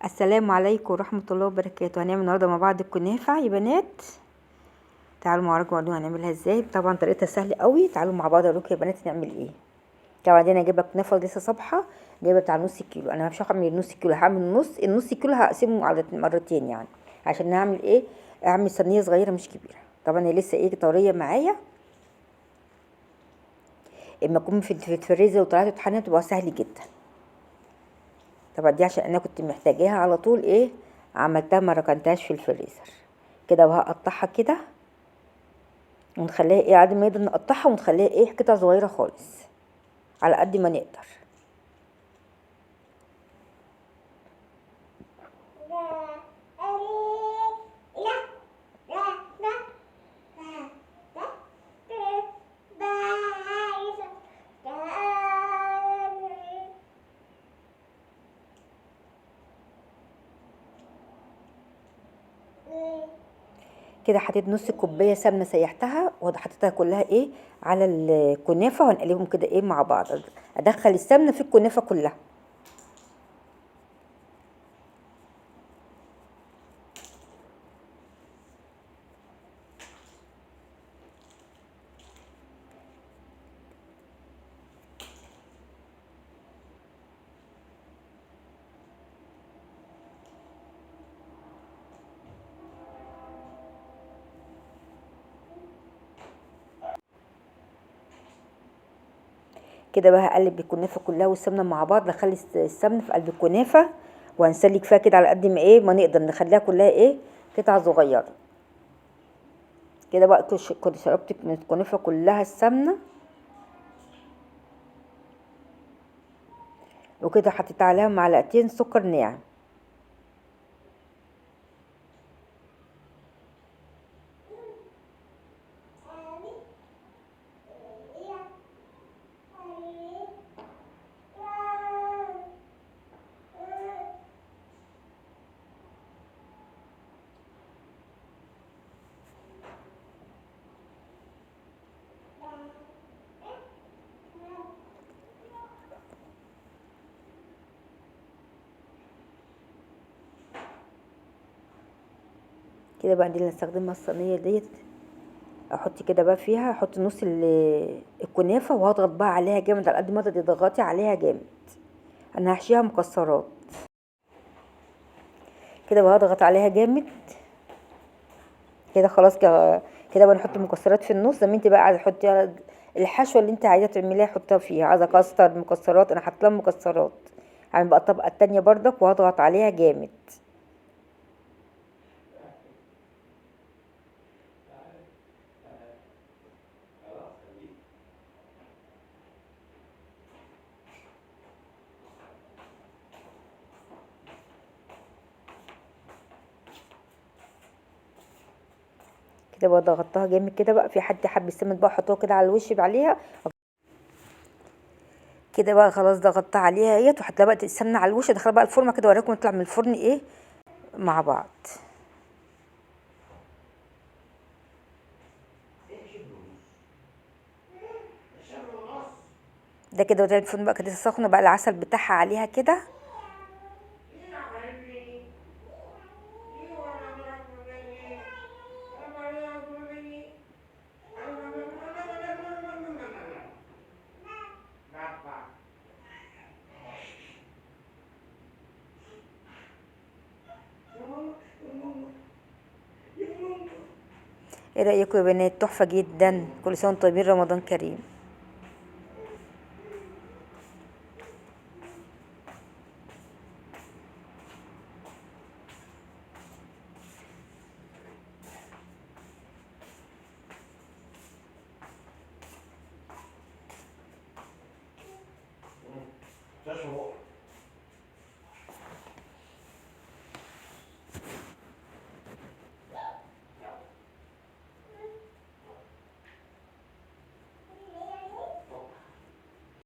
السلام عليكم ورحمة الله وبركاته. هنعمل النهارده مع بعض الكنافة يا بنات. تعالوا مع بعض وروني هنعملها ازاي. طبعا طريقتها سهلة قوي. تعالوا مع بعض اوريكم يا بنات نعمل ايه. طبعا دي انا جايبه كنافة لسه صبحة، جايبه بتاع نص كيلو. انا مش هعمل نص كيلو، هعمل النص كيلو هقسمه على مرتين يعني، عشان نعمل ايه، اعمل صينية صغيرة مش كبيرة. طبعا هي لسه ايه طرية معايا، اما اكون في الفريزر وطلعت تطحنها تبقى سهل جدا. طبعا دي عشان انا كنت محتاجاها على طول، ايه عملتها ما ركنتهاش في الفريزر كده. وهقطعها كده ونخليها ايه على قد ما نقدر نقطعها، ونخليها ايه قطع صغيره خالص على قد ما نقدر. كده حطيت نص كوبايه سمنه سيحتها وحطيتها كلها ايه على الكنافه، وهنقلبهم كده ايه مع بعض. ادخل السمنه في الكنافه كلها. كده بقى هقلب الكنافه كلها والسمنه مع بعض. اخلي السمنه في قلب الكنافه وهنسلك فيها كده على قد ما ايه ما نقدر، نخليها كلها ايه قطع صغيره كده. بقى كنت شربت من الكنافه كلها السمنه، وكده حطيت عليها معلقتين سكر ناعم. كده بقى دي اللي هستخدمها الصينيه ديت. احط كده بقى فيها، احط نص الكنافه وهضغط بقى عليها جامد على قد ما تضغطي عليها جامد. انا هحشيها مكسرات كده، وهضغط عليها جامد كده. خلاص كده. كده بقى نحط المكسرات في النص زي ما انت بقى عايزه تحطي الحشوه اللي انت عايزه تعمليها، حطها فيها. عايزه كاستر مكسرات، انا حاطه لها مكسرات. هعمل بقى الطبقه التانية بردك وهضغط عليها جامد. كده بقى ضغطتها جامد كده. بقى في حد حب السمن بقى احطه كده على الوش عليها كده. بقى خلاص ضغطتها عليها اهيت، وحط لها بقى السمنه على الوش. ادخلها بقى الفرن كده اوريكم نطلع من الفرن ايه مع بعض. ده كده وده الفرن بقى كده سخنه، بقى العسل بتاعها عليها كده. ايه رايكم يا بنات؟ تحفه جدا. كل سنه وانتم طيبين، رمضان كريم.